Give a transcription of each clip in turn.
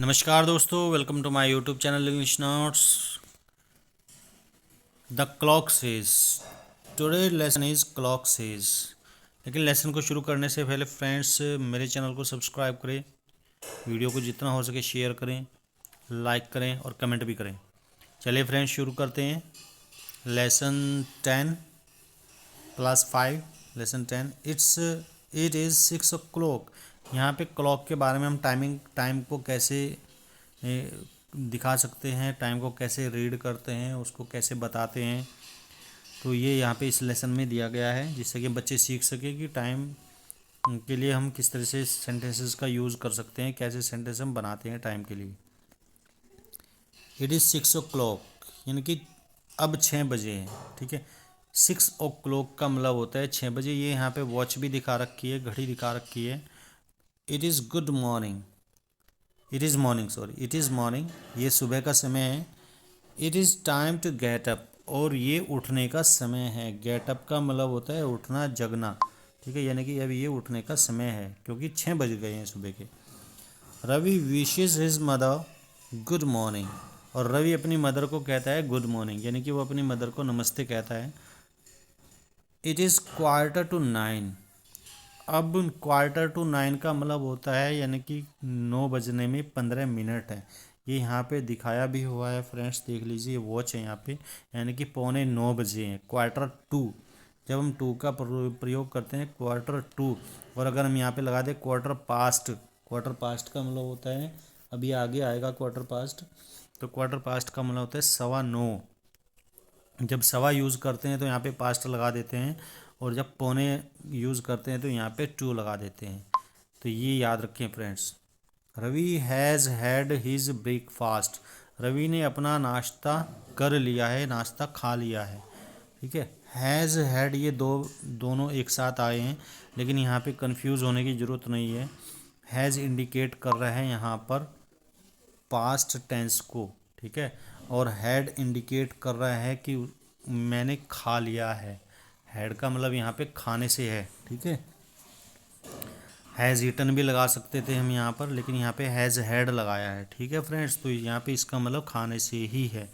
नमस्कार दोस्तों, welcome to my YouTube channel English notes. The clock says today lesson is clock says. लेकिन lesson को शुरू करने से पहले फ्रेंड्स मेरे चैनल को सब्सक्राइब करें, वीडियो को जितना हो सके शेयर करें, लाइक करें और कमेंट भी करें। चलिए फ्रेंड्स शुरू करते हैं। Lesson 10 class 5 lesson 10 it is 6 o'clock। यहाँ पे क्लॉक के बारे में हम टाइम को कैसे दिखा सकते हैं, टाइम को कैसे रीड करते हैं, उसको कैसे बताते हैं, तो ये यहाँ पे इस लेसन में दिया गया है, जिससे कि बच्चे सीख सके कि टाइम के लिए हम किस तरह से सेंटेंसेस का यूज़ कर सकते हैं, कैसे सेंटेंस हम बनाते हैं टाइम के लिए। इट इज़ 6 o'clock यानी कि अब 6 बजे हैं, ठीक है। 6 o'clock का मतलब होता है 6 बजे। ये यहाँ पे वॉच भी दिखा रखी है, घड़ी दिखा रखी है। It is good morning, it is morning, sorry, it is morning, ये सुबह का समय है। It is time to get up, और ये उठने का समय है। गेट अप का मतलब होता है उठना, जगना, ठीक है। यानी कि अब ये उठने का समय है क्योंकि 6 बज गए हैं सुबह के। Ravi wishes his mother good morning, और रवि अपनी मदर को कहता है गुड मॉर्निंग, यानी कि वो अपनी मदर को नमस्ते कहता है। इट इज़ क्वार्टर टू 9, अब क्वार्टर टू 9 का मतलब होता है यानी कि 9 बजने में 15 मिनट है। ये यहाँ पे दिखाया भी हुआ है फ्रेंड्स, देख लीजिए, वॉच है यहाँ पे, यानी कि 9:45 हैं। क्वार्टर 2, जब हम टू का प्रयोग करते हैं क्वार्टर 2, और अगर हम यहाँ पे लगा दें क्वार्टर पास्ट का मतलब होता है, अभी आगे आएगा क्वार्टर पास्ट, तो क्वार्टर पास्ट का मतलब होता है 9:15। जब सवा यूज़ करते हैं तो यहाँ पे पास्ट लगा देते हैं, और जब पौने यूज़ करते हैं तो यहाँ पे 2 लगा देते हैं। तो ये याद रखें friends. Ravi has had his breakfast, Ravi ने अपना नाश्ता कर लिया है, नाश्ता खा लिया है, ठीक है। हैज़ हैड ये दोनों एक साथ आए हैं, लेकिन यहाँ पे कंफ्यूज होने की ज़रूरत नहीं है। हैज़ इंडिकेट कर रहा है यहाँ पर पास्ट टेंस को, ठीक है, और हैड इंडिकेट कर रहा है कि मैंने खा लिया है। हैड का मतलब यहाँ पे खाने से है, ठीक है। हैज़ ईटन भी लगा सकते थे हम यहाँ पर, लेकिन यहाँ पे हैज़ हैड लगाया है, ठीक है फ्रेंड्स। तो यहाँ पे इसका मतलब खाने से ही है।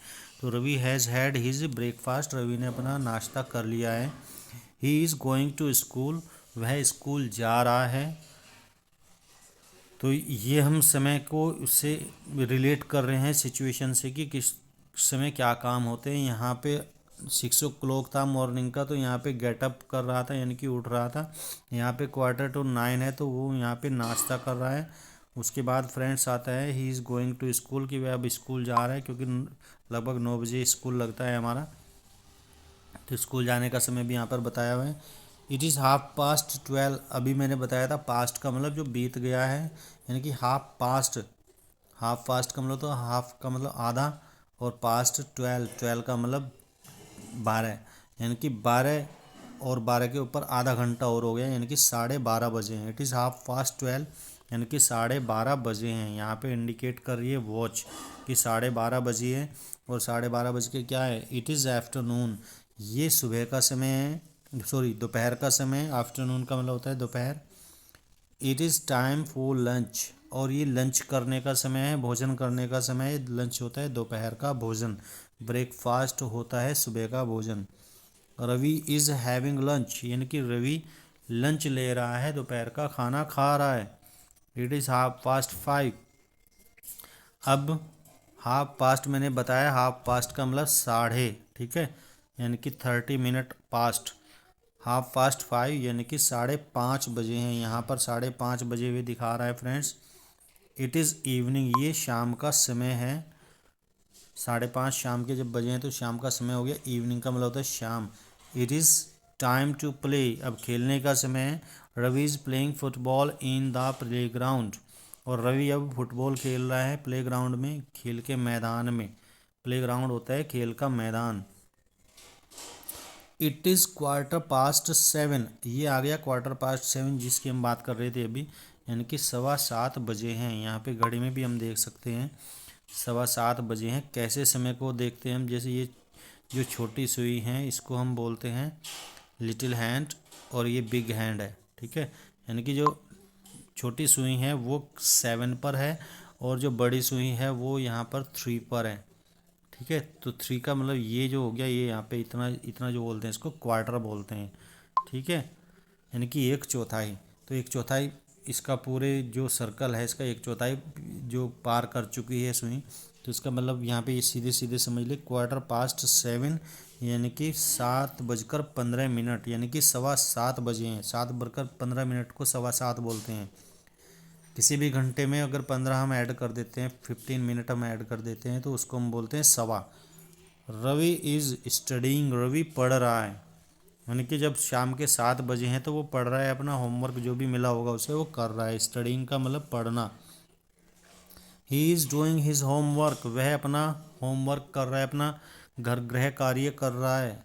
तो Ravi has had his breakfast, Ravi ने अपना नाश्ता कर लिया है। He is going to school, वह स्कूल जा रहा है। तो ये हम समय को उससे रिलेट कर रहे हैं सिचुएशन से कि किस समय क्या काम होते हैं। यहाँ पे 6 o'clock था मॉर्निंग का, तो यहाँ पे गेटअप कर रहा था यानी कि उठ रहा था। यहाँ पे क्वार्टर टू 9 है, तो वो यहाँ पे नाश्ता कर रहा है। उसके बाद फ्रेंड्स आता है he is going to school, कि वह अब स्कूल जा रहा है, क्योंकि लगभग 9 बजे स्कूल लगता है हमारा, तो स्कूल जाने का समय भी यहाँ पर बताया हुआ है। इट इज़ ½ past 12, अभी मैंने बताया था पास्ट का मतलब जो बीत गया है, यानी कि हाफ पास्ट का मतलब, तो हाफ का मतलब आधा, और पास्ट 12 का मतलब 12, यानी कि 12, और 12 के ऊपर आधा घंटा और हो गया, यानी कि 12:30 बजे हैं। इट इज़ ½ past 12, यानी कि 12:30 बजे हैं। यहाँ पे इंडिकेट कर रही है वॉच कि 12:30 बजे है, और 12:30 बज के क्या है, इट इज़ आफ्टरनून, ये सुबह का समय है, सॉरी दोपहर का समय। आफ्टरनून का मतलब होता है दोपहर। It is time for lunch, और ये लंच करने का समय है, भोजन करने का समय है। लंच होता है दोपहर का भोजन, ब्रेकफास्ट होता है सुबह का भोजन। रवि इज़ हैविंग लंच, यानी कि रवि लंच ले रहा है, दोपहर का खाना खा रहा है। इट इज़ ½ past 5, अब हाफ पास्ट मैंने बताया, हाफ पास्ट का मतलब साढ़े, ठीक है, यानी कि 30 मिनट पास्ट। ½ past 5 यानी कि 5:30 बजे हैं। यहाँ पर 5:30 बजे हुए दिखा रहा है फ्रेंड्स। इट इज़ इवनिंग, ये शाम का समय है। 5:30 शाम के जब बजे हैं तो शाम का समय हो गया। इवनिंग का मतलब होता है शाम। It is time to play, अब खेलने का समय है। Ravi is playing football in the play ground, और रवि अब फुटबॉल खेल रहा है प्ले ग्राउंड में, खेल के मैदान में। प्ले ग्राउंड होता है खेल का मैदान। इट इज़ ½ past 7, ये आ गया ½ past 7 जिसकी हम बात कर रहे थे अभी, यानी कि 7:15 बजे हैं। यहाँ पे घड़ी में भी हम देख सकते हैं 7:15 बजे हैं। कैसे समय को देखते हैं हम, जैसे ये जो छोटी सुई हैं इसको हम बोलते हैं लिटिल हैंड, और ये बिग हैंड है, ठीक है। यानी कि जो छोटी सुई है वो 7 पर है, और जो बड़ी सुई है वो यहाँ पर 3 पर है। ठीक है, तो 3 का मतलब ये जो हो गया, ये यहाँ पे इतना इतना जो बोलते हैं इसको क्वार्टर बोलते हैं। ठीक है, यानी कि एक चौथाई। तो एक चौथाई इसका पूरे जो सर्कल है इसका एक चौथाई जो पार कर चुकी है सुई, तो इसका मतलब यहाँ पे ये सीधे सीधे समझ ले 7:15, यानी कि 7:15, यानी कि 7:15 बजे हैं। 7:15 को 7:15 बोलते हैं। किसी भी घंटे में अगर 15 हम ऐड कर देते हैं, 15 मिनट हम ऐड कर देते हैं, तो उसको हम बोलते हैं सवा। रवि इज स्टडिंग, रवि पढ़ रहा है। यानी कि जब शाम के 7 बजे हैं तो वो पढ़ रहा है, अपना होमवर्क जो भी मिला होगा उसे वो कर रहा है। स्टडिंग का मतलब पढ़ना। He is doing his homework, वह अपना होमवर्क कर रहा है, अपना घर गृह कार्य कर रहा है।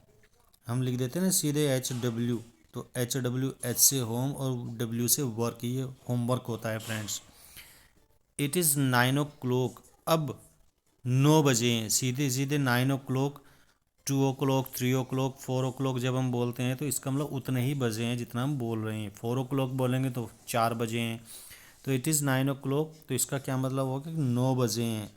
हम लिख देते हैं ना सीधे HW, तो HW, H से होम और W से वर्क, ये होमवर्क होता है फ्रेंड्स। इट इज़ 9 o'clock, अब 9 बजे हैं। सीधे सीधे 9 o'clock, 2 o'clock, 3 o'clock, 4 o'clock जब हम बोलते हैं तो इसका मतलब उतने ही बजे हैं जितना हम बोल रहे हैं। 4 o'clock बोलेंगे तो 4 बजे हैं। तो इट इज़ 9 o'clock, तो इसका क्या मतलब होगा कि 9 बजे हैं।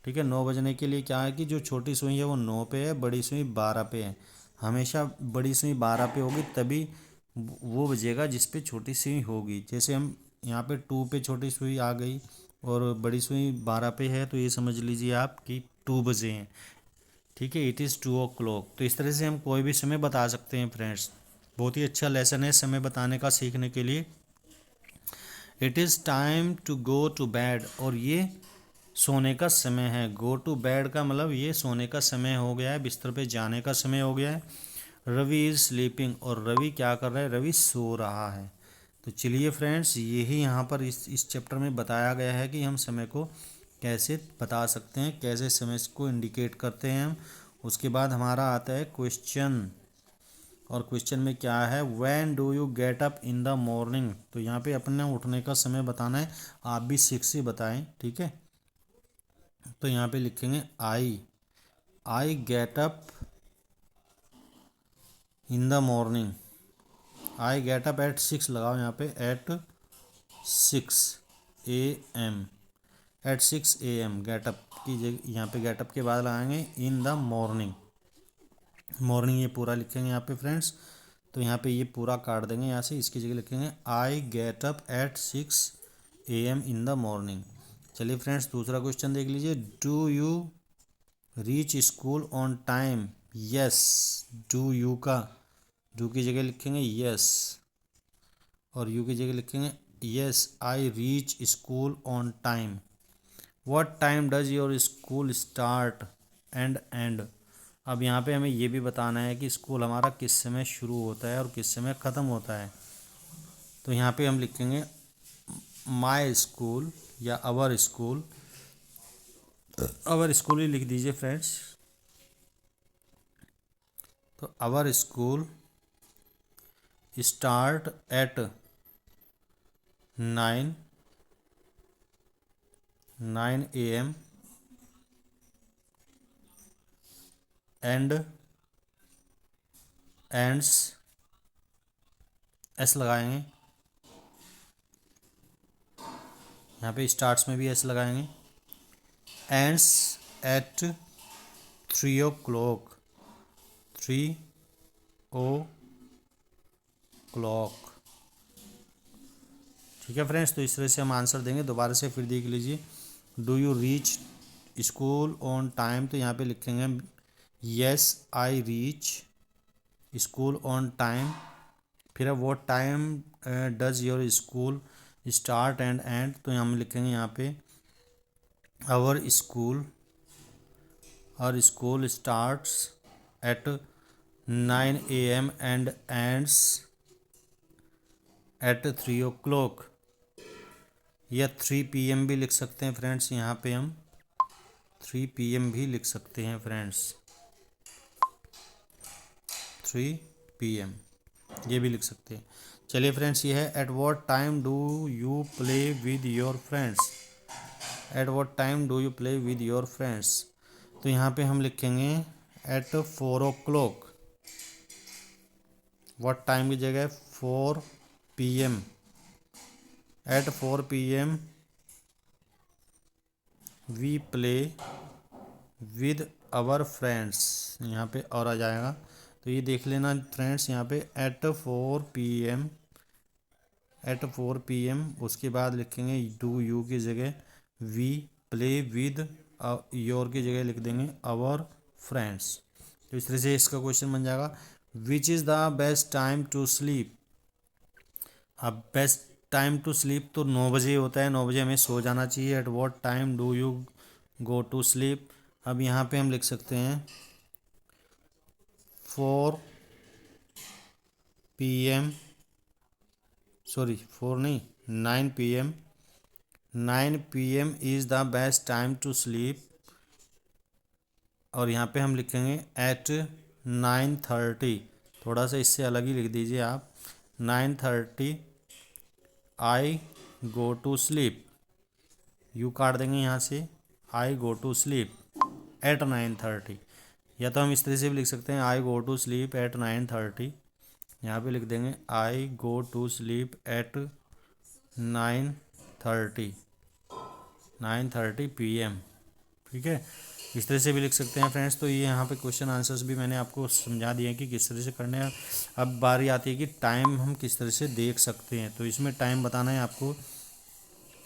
ठीक है, 9 बजने के लिए क्या है कि जो छोटी सुई है वो 9 पे है, बड़ी सुई 12 पे है। हमेशा बड़ी सुई 12 पे होगी तभी वो बजेगा जिस पे छोटी सुई होगी। जैसे हम यहाँ पे 2 पे छोटी सुई आ गई और बड़ी सुई 12 पे है, तो ये समझ लीजिए आप कि 2 बजे हैं। ठीक है, इट इज़ 2 o'clock। तो इस तरह से हम कोई भी समय बता सकते हैं फ्रेंड्स। बहुत ही अच्छा लेसन है समय बताने का सीखने के लिए। It is time to go to bed, और ये सोने का समय है। गो टू बेड का मतलब ये सोने का समय हो गया है, बिस्तर पे जाने का समय हो गया है। रवि इज़ स्लीपिंग, और रवि क्या कर रहा है, रवि सो रहा है। तो चलिए फ्रेंड्स, यही यहाँ पर इस चैप्टर में बताया गया है कि हम समय को कैसे बता सकते हैं, कैसे समय को इंडिकेट करते हैं हम। उसके बाद हमारा आता है क्वेश्चन, और क्वेश्चन में क्या है, when do you get up in the morning. तो यहाँ पे अपने उठने का समय बताना है, आप भी 6 से बताएं। ठीक है, तो यहाँ पे लिखेंगे I get up in the morning. I get up at 6 लगाओ यहाँ पे, at 6 AM, at 6 AM get up की जगह यहाँ पे गेटअप के बाद लगाएंगे इन द मॉर्निंग। मॉर्निंग ये पूरा लिखेंगे यहाँ पे फ्रेंड्स। तो यहाँ पे ये पूरा काट देंगे यहाँ से, इसकी जगह लिखेंगे I get up at 6 AM in the morning. चलिए फ्रेंड्स, दूसरा क्वेश्चन देख लीजिए। Do you reach school on time. Yes, do you का डू की जगह लिखेंगे यस, और यू की जगह लिखेंगे yes, I reach school on time. What time does your school start and and. अब यहाँ पे हमें ये भी बताना है कि स्कूल हमारा किस समय शुरू होता है और किस समय ख़त्म होता है। तो यहाँ पे हम लिखेंगे माई स्कूल या अवर स्कूल, अवर स्कूल ही लिख दीजिए फ्रेंड्स। तो अवर school start at 9 AM and ends, S लगाएंगे यहाँ पे, स्टार्ट्स में भी एस लगाएंगे। Ends at 3 o'clock, 3 o'clock। ठीक है फ्रेंड्स, तो इस तरह से हम आंसर देंगे। दोबारा से फिर देख लीजिए। Do you reach school on time, तो यहाँ पे लिखेंगे yes I reach school on time. फिर what time does your school start and end, तो हम लिखेंगे यहाँ पे our school starts at 9 AM and ends at 3 o'clock, या 3 PM भी लिख सकते हैं फ्रेंड्स। यहाँ पे हम 3 PM भी लिख सकते हैं फ्रेंड्स, 3 PM ये भी लिख सकते हैं। चलिए फ्रेंड्स, ये है at what time do you play with your friends. At what time do you play with your friends, तो यहाँ पे हम लिखेंगे एट 4 o'clock। व्हाट टाइम की जगह 4 PM, at 4 PM we play with our friends, यहाँ पे और आ जाएगा। तो ये देख लेना फ्रेंड्स, यहाँ पे एट 4 PM, उसके बाद लिखेंगे डू यू की जगह वी प्ले विद, योर की जगह लिख देंगे आवर फ्रेंड्स। तो इस तरह से इसका क्वेश्चन बन जाएगा। Which is the best time to sleep. अब बेस्ट टाइम टू स्लीप तो 9 बजे होता है, 9 बजे हमें सो जाना चाहिए। At what time do you go to sleep. अब यहाँ पे हम लिख सकते हैं 4 PM, सॉरी 4 नहीं, 9 PM। 9 PM is the best time to sleep. और यहाँ पे हम लिखेंगे एट 9:30, थोड़ा सा इससे अलग ही लिख दीजिए आप। 9:30 आई गो टू स्लीप, यू काट देंगे यहाँ से, आई गो टू स्लीप एट 9:30। या तो हम इस तरह से भी लिख सकते हैं I go to sleep at 9:30। यहाँ पे लिख देंगे I go to sleep at 9:30 PM। ठीक है, इस तरह से भी लिख सकते हैं फ्रेंड्स। तो ये यहाँ पे क्वेश्चन आंसर्स भी मैंने आपको समझा दिए हैं कि किस तरह से करने हैं। अब बारी आती है कि टाइम हम किस तरह से देख सकते हैं। तो इसमें टाइम बताना है आपको।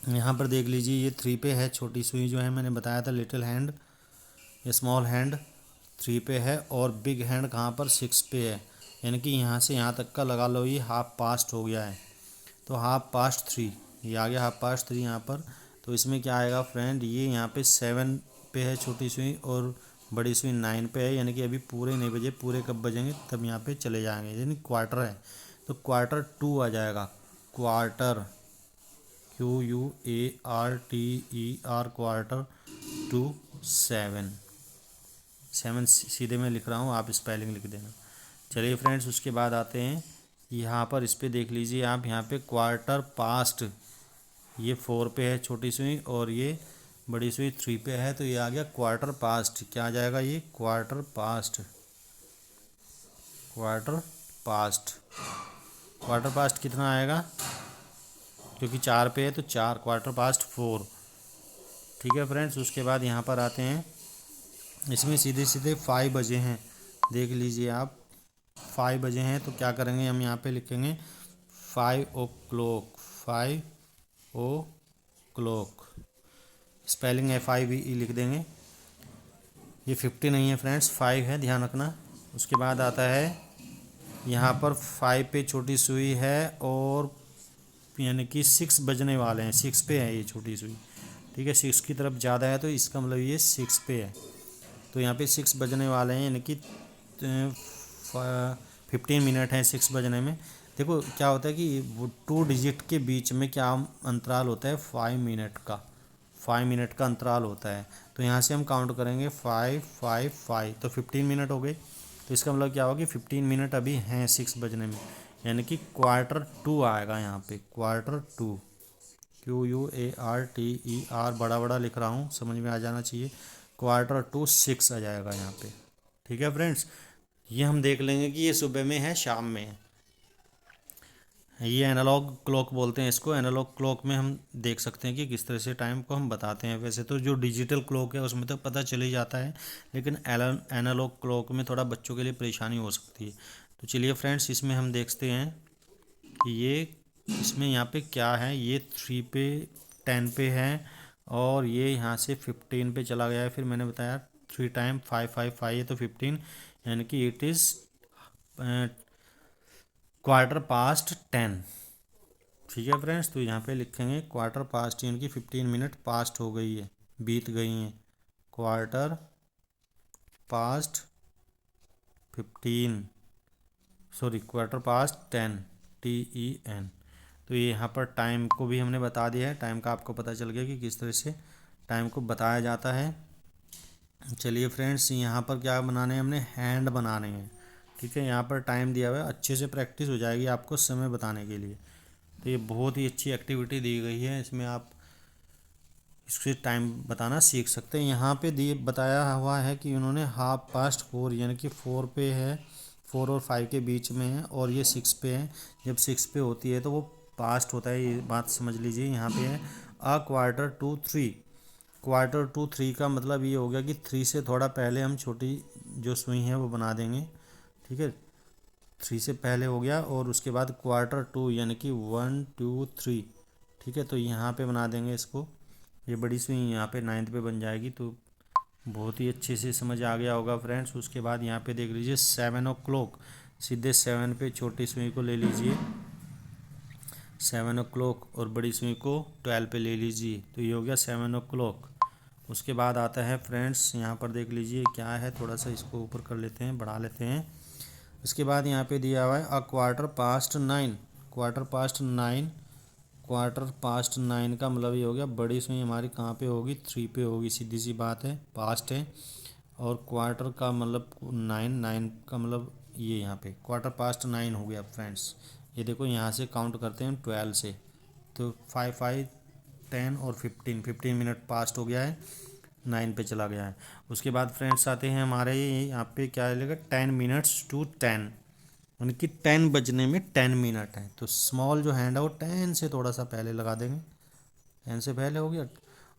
यहाँ पर देख लीजिए, ये 3 पे है, छोटी सुई जो है मैंने बताया था लिटिल हैंड, ये स्मॉल हैंड 3 पे है, और बिग हैंड कहाँ पर 6 पे है। यानी कि यहाँ से यहाँ तक का लगा लो, ये हाफ पास्ट हो गया है। तो हाफ पास्ट 3 ये आ गया, हाफ पास्ट 3 यहाँ पर। तो इसमें क्या आएगा फ्रेंड, ये यहाँ पे 7 पे है छोटी सुई, और बड़ी सुई 9 पे है। यानी कि अभी पूरे नहीं बजे, पूरे कब बजेंगे तब यहाँ पे चले जाएंगे, यानी क्वार्टर है। तो Q2 आ जाएगा, क्वार्टर, QUARTER, Q2 7। सीधे मैं लिख रहा हूँ, आप स्पेलिंग लिख देना। चलिए फ्रेंड्स, उसके बाद आते हैं यहाँ पर, इस पर देख लीजिए आप, यहाँ पे क्वार्टर पास्ट, ये 4 पे है छोटी सुई, और ये बड़ी सुई 3 पे है। तो ये आ गया क्वार्टर पास्ट। क्या आ जाएगा ये, quarter past, quarter past. Quarter past कितना आएगा, क्योंकि 4 पे है तो 4, Q4। ठीक है फ्रेंड्स, उसके बाद यहाँ पर आते हैं, इसमें सीधे सीधे 5 बजे हैं, देख लीजिए आप 5 बजे हैं। तो क्या करेंगे, हम यहाँ पे लिखेंगे 5 o'clock, 5 o'clock, स्पेलिंग FIVE लिख देंगे। ये 50 नहीं है फ्रेंड्स, 5 है, ध्यान रखना। उसके बाद आता है यहाँ पर 5 पे छोटी सुई है, और यानी कि 6 बजने वाले हैं, 6 पे है ये छोटी सुई। ठीक है, 6 की तरफ ज़्यादा है, तो इसका मतलब ये 6 पे है। तो यहाँ पे 6 बजने वाले हैं, यानी कि 15 मिनट हैं 6 बजने में। देखो क्या होता है कि वो 2 डिजिट के बीच में क्या अंतराल होता है, 5 मिनट का, 5 मिनट का अंतराल होता है। तो यहाँ से हम काउंट करेंगे 5 5 5, तो 15 मिनट हो गए। तो इसका मतलब क्या होगा कि 15 मिनट अभी हैं 6 बजने में, यानी कि Q2 आएगा यहाँ पे, Q2, QUARTER, बड़ा बड़ा लिख रहा हूँ, समझ में आ जाना चाहिए। Q2 6 आ जाएगा यहाँ पे। ठीक है फ्रेंड्स, ये हम देख लेंगे कि ये सुबह में है, शाम में है। ये एनालॉग क्लॉक बोलते हैं इसको। एनालॉग क्लॉक में हम देख सकते हैं कि किस तरह से टाइम को हम बताते हैं। वैसे तो जो डिजिटल क्लॉक है उसमें तो पता चल ही जाता है, लेकिन एनालॉग क्लॉक में थोड़ा बच्चों के लिए परेशानी हो सकती है। तो चलिए फ्रेंड्स, इसमें हम देखते हैं कि ये इसमें यहाँ पे क्या है। ये 3 पे 10 पे है, और ये यहाँ से 15 पे चला गया है। फिर मैंने बताया 3 टाइम 5 5 5 है, तो 15, यानी कि इट इज़ Q10। ठीक है फ्रेंड्स, तो यहाँ पे लिखेंगे Q, यानी कि 15 मिनट पास्ट हो गई है, बीत गई हैं। Q15, sorry Q10, TEN। तो ये यहाँ पर टाइम को भी हमने बता दिया है, टाइम का आपको पता चल गया कि किस तरह से टाइम को बताया जाता है। चलिए फ्रेंड्स, यहाँ पर क्या बनाने हैं, हमने हैंड बनाने हैं। ठीक है, यहाँ पर टाइम दिया हुआ है, अच्छे से प्रैक्टिस हो जाएगी आपको समय बताने के लिए। तो ये बहुत ही अच्छी एक्टिविटी दी गई है, इसमें आप इससे टाइम बताना सीख सकते हैं। यहाँ पे दिए बताया हुआ है कि उन्होंने Q4, यानी कि 4 पे है, 4 और 5 के बीच में है, और ये 6 पे है। जब 6 पे होती है तो वो पास्ट होता है, ये बात समझ लीजिए। यहाँ पे है Q2 3, क्वार्टर टू 3 का मतलब ये हो गया कि 3 से थोड़ा पहले हम छोटी जो सुई है वो बना देंगे। ठीक है, 3 से पहले हो गया, और उसके बाद क्वार्टर टू यानी कि 1 2 3। ठीक है, तो यहाँ पे बना देंगे इसको। ये बड़ी सुई यहाँ पे 9th पे बन जाएगी, तो बहुत ही अच्छे से समझ आ गया होगा फ्रेंड्स। उसके बाद यहाँ पे देख लीजिए 7 o'clock, सीधे 7 पे छोटी सुई को ले लीजिए 7 o'clock, और बड़ी सुई को 12 पे ले लीजिए, तो ये हो गया 7 o'clock। उसके बाद आता है फ्रेंड्स, यहाँ पर देख लीजिए क्या है, थोड़ा सा इसको ऊपर कर लेते हैं, बढ़ा लेते हैं। उसके बाद यहाँ पे दिया हुआ है a quarter past 9, quarter past 9। Quarter past 9 का मतलब ये हो गया बड़ी सुई हमारी कहाँ पे होगी, 3 पे होगी, सीधी सी बात है, पास्ट है। और क्वार्टर का मतलब 9 का मतलब ये यहाँ पे क्वार्टर पास्ट 9 हो गया फ्रेंड्स। ये देखो यहाँ से काउंट करते हैं 12 से, तो 5 5 10 और 15 मिनट पास्ट हो गया है, 9 पे चला गया है। उसके बाद फ्रेंड्स आते हैं हमारे यहाँ पे क्या लगेगा 10 मिनट्स टू 10, उनकी 10 बजने में 10 मिनट है, तो स्मॉल जो हैंड है वो 10 से थोड़ा सा पहले लगा देंगे, 10 से पहले हो गया।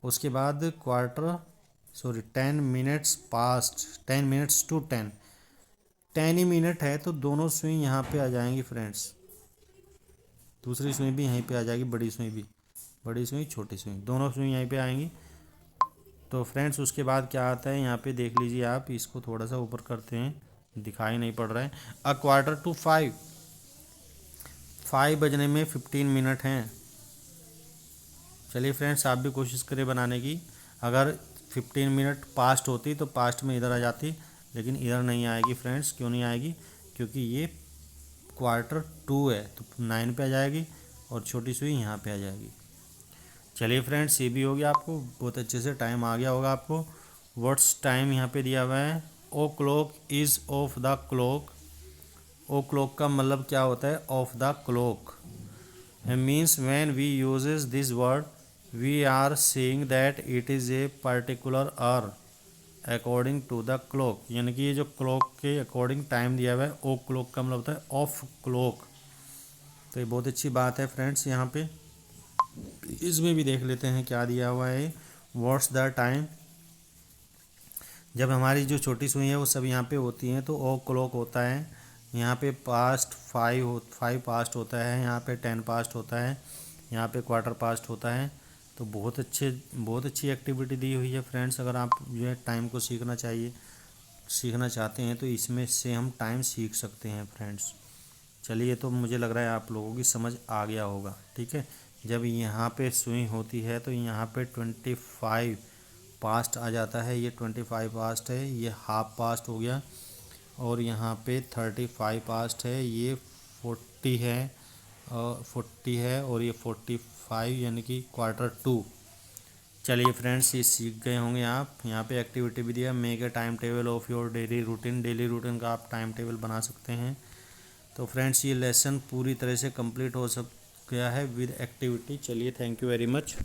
उसके बाद quarter 10 minutes past, 10 minutes to 10, 10 ही मिनट है, तो दोनों सुई यहाँ पे आ जाएंगी फ्रेंड्स, दूसरी सुई भी यहीं पे आ जाएगी, बड़ी सुई भी, बड़ी सुई छोटी सुई दोनों सुई यहीं पे आएंगी। तो फ्रेंड्स उसके बाद क्या आता है यहाँ पे देख लीजिए आप, इसको थोड़ा सा ऊपर करते हैं, दिखाई नहीं पड़ रहा है। अ क्वार्टर टू 5, 5 बजने में 15 मिनट हैं। चलिए फ्रेंड्स आप भी कोशिश करें बनाने की, अगर 15 मिनट पास्ट होती तो पास्ट में इधर आ जाती, लेकिन इधर नहीं आएगी फ्रेंड्स। क्यों नहीं आएगी, क्योंकि ये क्वार्टर टू है, तो 9 पे आ जाएगी, और छोटी सुई यहाँ पे आ जाएगी। चलिए फ्रेंड्स ये भी हो गया, आपको बहुत अच्छे से टाइम आ गया होगा आपको। व्हाट्स टाइम यहाँ पे दिया हुआ है, o'clock is of the clock. O'clock का मतलब क्या होता है, of the clock means when we uses this word we are saying that it is a particular hour according to the clock, यानी कि ये जो क्लॉक के अकॉर्डिंग टाइम दिया हुआ है, ओ क्लॉक का मतलब होता है ऑफ क्लॉक। तो ये बहुत अच्छी बात है फ्रेंड्स। यहाँ पे इसमें भी देख लेते हैं क्या दिया हुआ है, व्हाट्स द टाइम। जब हमारी जो छोटी सुई है वो सब यहाँ पे होती हैं, तो ओ क्लॉक होता है, यहाँ पे पास्ट 5 पास्ट होता है, यहाँ पे 10 पास्ट होता है, यहाँ पे क्वार्टर पास्ट होता है। तो बहुत अच्छी एक्टिविटी दी हुई है फ्रेंड्स। अगर आप जो है टाइम को सीखना चाहते हैं तो इसमें से हम टाइम सीख सकते हैं फ्रेंड्स। चलिए, तो मुझे लग रहा है आप लोगों की समझ आ गया होगा। ठीक है, जब यहाँ पे सुई होती है तो यहाँ पे 25 पास्ट आ जाता है, ये 25 पास्ट है, ये हाफ पास्ट हो गया, और यहाँ पे 35 पास्ट है, ये 40 है, और 40 है, और ये 45 यानी कि क्वार्टर टू। चलिए फ्रेंड्स ये सीख गए होंगे आप। यहाँ पे एक्टिविटी भी दिया, make a time table of your daily routine, daily routine का आप टाइम टेबल बना सकते हैं। तो फ्रेंड्स ये लेसन पूरी तरह से कंप्लीट हो गया है विद एक्टिविटी। चलिए, थैंक यू वेरी मच।